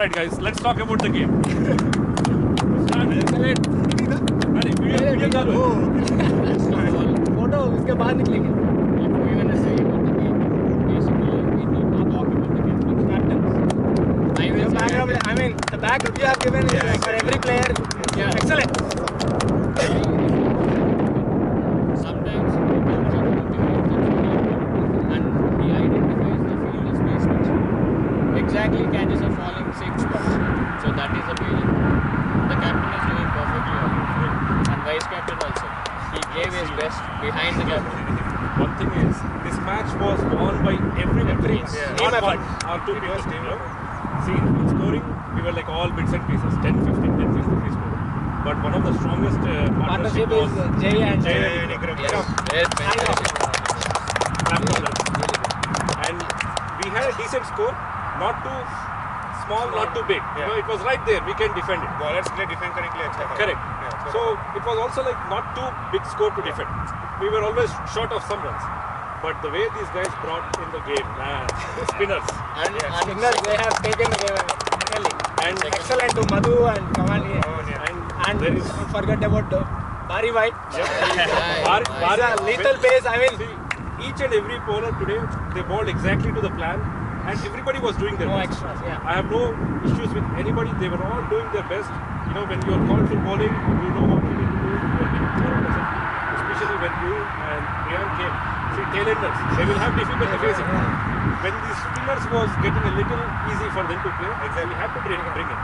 Alright guys, let's talk about the game. Photo उसके बाद निकलेंगे. If we want to say about the game, basically we need to talk about the game. The captains. I mean, the back you have given for every player. Yeah. Excellent. Sometimes he comes up with the and he identifies the field as placements. Exactly, catches are falling safe spots. So that is a failure. The captain is doing perfectly well. And vice captain also. He gave his best behind the captain. One thing is, this match was won by everybody. Team Not one effort. or two people. You know? See, in scoring, we were like all bits and pieces, 10, 15, 10, 15 we scored. But one of the strongest partnership Partnership was is Jay and Nikram. Yes, And we had a decent score, not too small, not too big. You know, it was right there. We can defend it. Bowlers के लिए defend करने के लिए अच्छा था. Correct. So it was also like not too big score to defend. We were always short of some runs. But the way these guys brought in the game, man, spinners. And Spinners, they have taken the game really. And Excellent to Madhu and Cavani. And there is don't forget about Bari White. Bar- It's a lethal pace. I mean, See, each and every bowler today, they bowled exactly to the plan, and everybody was doing their no best. extras. Yeah. I have no issues with anybody. They were all doing their best. You know, when you are called for bowling, you know what you need to do. You are giving 100%. Especially when you and Priyank came. See, tailenders, they will have difficulty facing. When the spinners was getting a little easy for them to play, we had to bring him.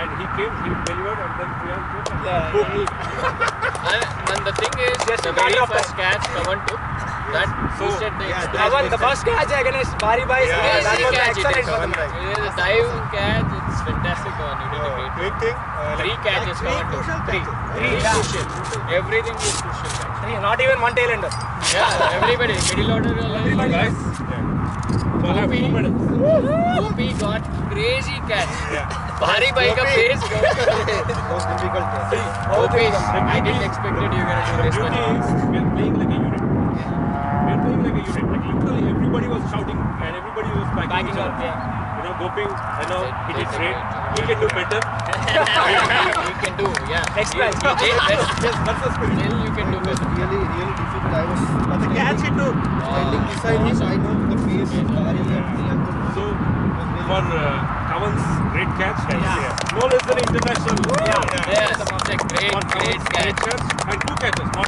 And he came, he delivered, and then Priyank came. Yeah. And the thing is, Just the a matter very of first catch Kavan took, that boosted the Kavan, the first catch against Bari White. Yeah, That easy was catch he excellent did. for them. It is a dive catch, it's fantastic Kavan, you did a great Big thing. Three catches Kavan took. Three Yeah. crucial. Everything is crucial catch. Not even one tailender. Yeah, everybody, middle order, Guys, so I have 2 medals. OP got crazy catch. Yeah. Bari Bhai ka pace go. Most difficult thing. OP, I didn't expect it you're gonna do The this beauty much. is, we are playing like a unit. We are playing like a unit. Like literally everybody was shouting and everybody was backing each Up, other. yeah. You know, Gopi, I know he did Did great. great. He can do better. You can do, yeah. Next prize. That's the spirit. Still you can do better. Really difficult. I was The catch he took. standing beside him. I know the pace. So, for Kavan's great catch, Yeah. no less than international. Yes, it's a great Great catch. and 2 catches, not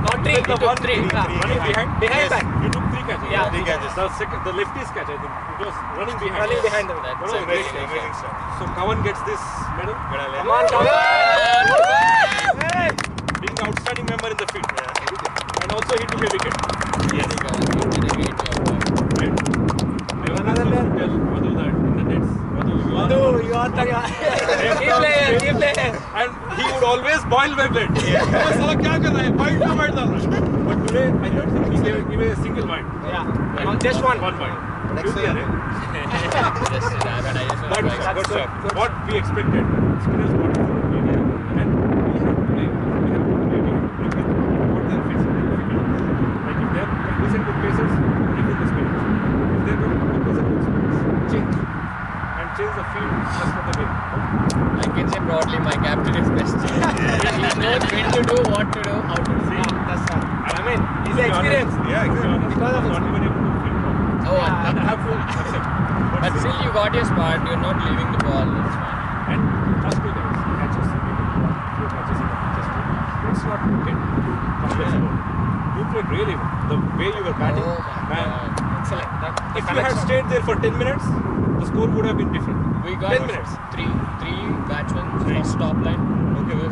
Not three. Even the He took one three. running behind. Behind Yes, back. you took 3 catches. Yeah. 3 catches. The lefty's catch, I think. It was running behind. Running behind them. That's No, a great Amazing catch. stuff. So Kavan gets this medal, Come on, Kavan. Hey. being the outstanding member in the field. And also he took a wicket. Yes, he did a great job. Right? I always Another used to tell Madhu that in the nets, Madhu, Madhu, you are the key player. And he would always boil my blood. Sala kya kar raha hai? Point to point dal raha hai. But today I don't think he gave even a single point. Yeah. Just one. One point. Next Beauty, year, eh? Just that, I just But want to good try. shot. What we expected, spinners got to play, and we have to play. We have to play. We have to look at what they are facing. Like if they are complacent with paces, even the spinners. If they are complacent with spinners, change and change the field as per the way. I can say broadly, my captain is best. He knows when to do, what to do, how to do. That's I mean, To his be experience. honest, Yeah, exactly. Because of not even able to field properly. Oh, And I have to accept. but still you got your spot, you're not leaving the ball, that's fine. And trust me guys, catches, we did few catches in the matches too. Let's not get too complex about it. You played really well. The way you were batting, Oh my man. God. Excellent. If you had stayed there for 10 minutes, the score would have been different. We got 10 minutes. three batsmen, first top line. Okay, well,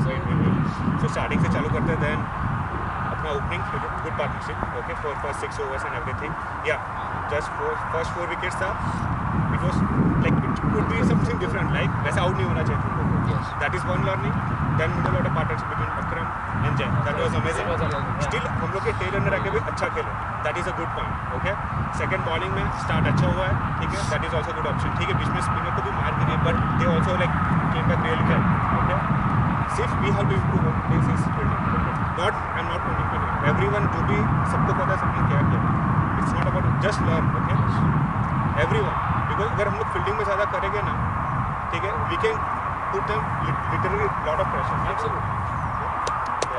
so starting से चालू करते हैं then अपना opening good partnership. Okay, for first 6 overs and everything. Yeah, just first 4 wickets था. It was like it could be something different. Like वैसा out नहीं होना चाहिए था. Yes. That is one learning. Then middle order partnership between Akram and Jay. That was amazing. Still हम लोग के tail under आके भी अच्छा खेले. That is a good point. Okay. Second bowling में start अच्छा हुआ है. ठीक है. That is also good option. ठीक है. बीच में spinner को भी मार गिरी है. But they also like came back really well. Okay. If we have to improve on this is fielding. Not I'm not pointing to you. Everyone जो भी सबको पता है सबने क्या किया. It's not about just learn. Okay. Everyone. Because अगर हम लोग fielding में ज़्यादा करेंगे ना ठीक है, we can put them literally lot of pressure. Absolutely.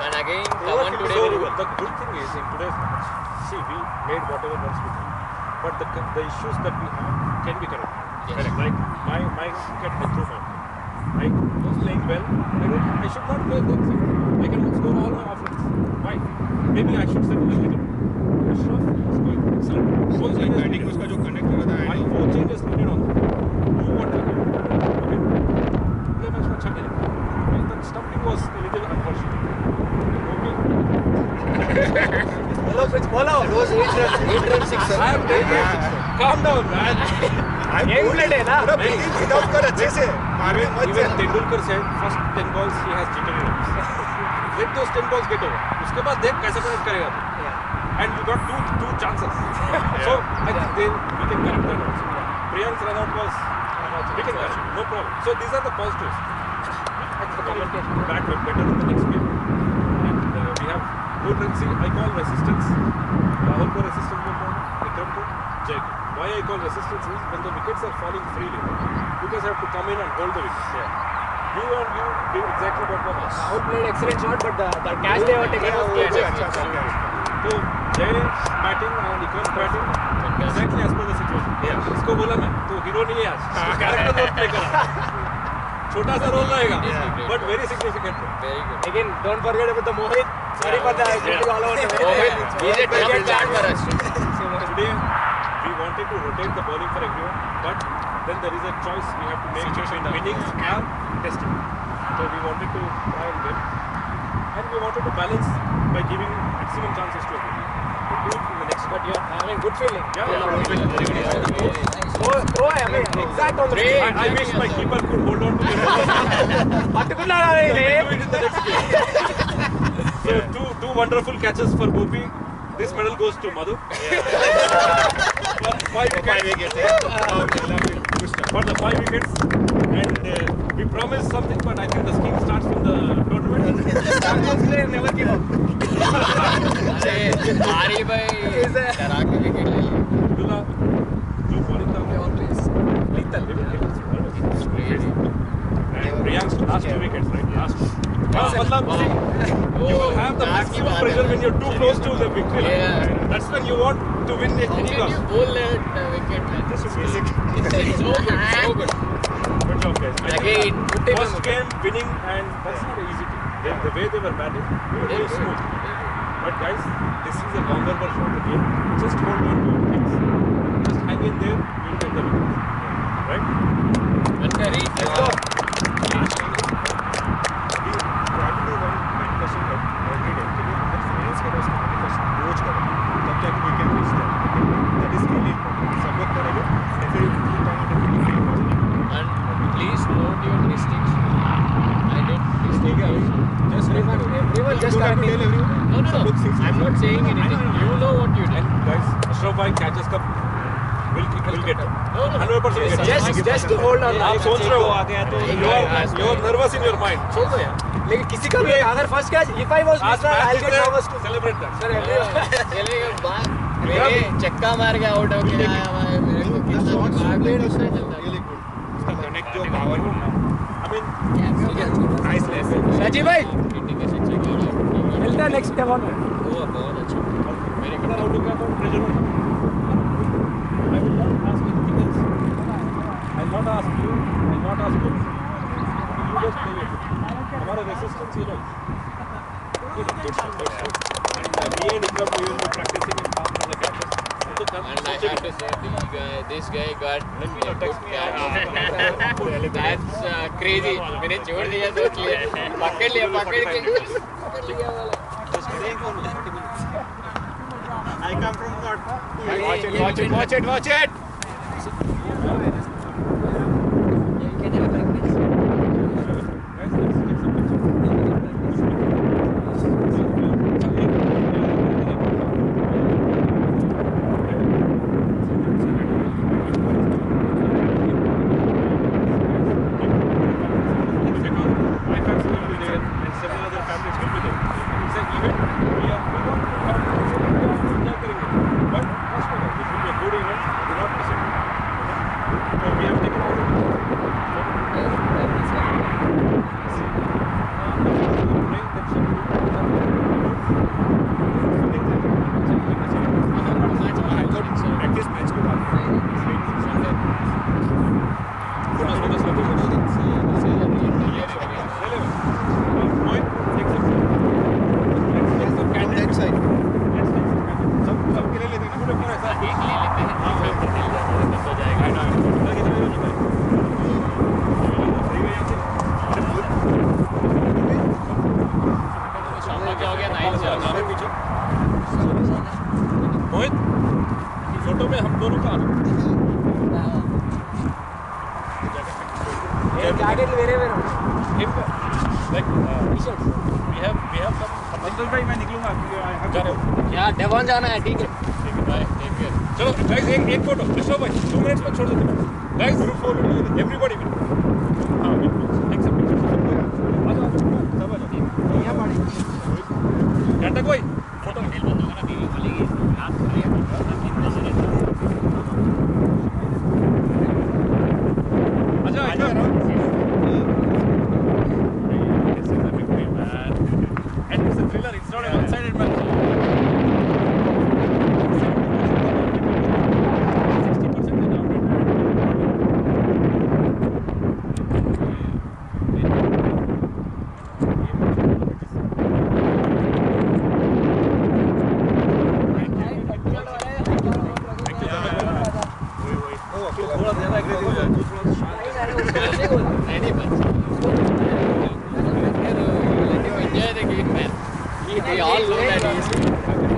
And again, Kaman today So will the good thing is in today's match, see, we made whatever runs we did, but the issues that we have can be corrected. Yes. Correct. Like my wicket, I threw my I was playing well. I should not play that. I can score all my offense. Why? Maybe I should settle a little. Ashraf is going excellent. Four Like changes batting needed. उसका जो connect कर रहा था, Why 4 changes needed on that? Do what you do. Okay. Play match में अच्छा खेले. Well, that stumping was a little unfortunate. Okay. Follow. Those 8 runs, 6 I am telling you. Calm down, man. Game played है ना. पूरा batting without कर अच्छे से मारने मत Even जा. Tendulkar said first 10 balls he has jittery runs. Let those 10 balls get over. उसके बाद देख कैसे कनेक्ट करेगा तू. And you got two chances. So I think we can correct that also. Priyank's run out was we can correct, no problem. So these are the positives. Bat went better in the next game. And we have good runs. See, I call resistance. Rahul को resistance बोलता हूँ. Vikram को Jay को. Why I call resistance is when the wickets are falling freely, you guys have to come in and hold the wickets. You do exactly what was asked. Rahul played excellent shot, but the catch they were taking was Catch, catch. अच्छा था catch. तो जय batting और Vikram batting exactly as per the situation. इसको बोला मैं तो hero नहीं है आज. कैरेक्टर रोल प्ले कर रहा है. छोटा सा रोल रहेगा, but very significant role. very good. Again, don't forget about the Mohit. Sorry for the all over the Mohit, he's a tough card for us. Today we wanted to rotate the bowling for everyone, but then there is a choice we have to make between winning and testing. So we wanted to try and win, and we wanted to balance by giving maximum chances to everyone. To do it in the next But you're having good feeling. Yeah. Throw, I mean, exact on the Great. field. I wish my keeper could hold on to the ball. Particular, Do it in the next game. So two wonderful catches for Gopi. This medal goes to Madhu. For 5 wickets. For the 5 wickets. And we promised something, but I think the scheme starts from the tournament. Champions player never give up. अरे आरी भाई डरा के wicket ले लिया. Abdullah, जो bowling था, Lethal. Crazy. and Priyank's last 2 wickets, right? Last 2. मतलब, Wow. see, you will have the maximum pressure when you're too close to the victory line. Yeah. That's when you want to win the How any did cost. you bowl that wicket, man? Just basic. It's so good, so good. Good job, guys. I Again, think good the team. first game winning, and that's not an easy thing. The way they were batting, they were very smooth. But guys, this is a longer version of the game. Just hold on to your things. Just hang in there, you'll get the wickets. Right? And the reach. Let's go. We try to do one meditation every day. ठीक है? अगर finance करो, उसको meditation रोज करो, तब जाके we can reach there. That is really important. सब लोग करेंगे, definitely And please note your mistakes. I did mistake. Just Everyone just you have to tell everyone. No. I'm not saying anything. You know what you did. And guys, Ashraf bhai catches cup will get them. 100% get them. Just to hold on. आप सोच रहे हो you are nervous in your mind. छोड़ दो यार. लेकिन किसी का भी अगर first catch if I was आज Mishra, मैच I'll जीत get रहे nervous too. celebrate that. Sir, everyone. चलेगा बात. मेरे चक्का मार के आउट हो गया भाई. मेरे को कितना भागलेट उसने चलता है. Really good. उसका connect जो power है, I mean, nice lesson. Rajiv भाई हिटिंग कैसे चेक कर रहा मिलता है नेक्स्ट टाइम है. बहुत अच्छा. मेरे कितना आउट हो गया तो प्रेशर में. I will not ask anything else. I will not ask you. I will not ask you. You just play it. हमारा resistance ये लोग. Good. And me and Ikram we will be practicing in half the catches. So come. And I have to say, this guy got a good catch. That's crazy. मैंने छोड़ दिया तो पकड़ लिया वाला. I come from North. watch it My family will be there and several other families will be there. It's an event. We want to have enjoy करेंगे. But trust me, guys, it will be a good event. Do not miss jacket wherever. Like we have some. Ankul भाई मैं निकलूंगा Yeah, Devon जाना है ठीक है. Bye. Take care. चलो guys एक photo Rishabh भाई 2 मिनट्स में छोड़ देते हैं guys group photo everybody will हां टेक सम पिक्चर्स आ जाओ सब आ जाओ यहाँ पड़ी. घंटा कोई फोटो डील बंद होगा ना डील खुलेगी रात खुलेगी कितने से आजा इधर This is a victory, man. And it's a thriller. It's not a one-sided match. 60% is out. थोड़ा ज्यादा एग्रेसिव है ready but let him enjoy the game, man. We all know that he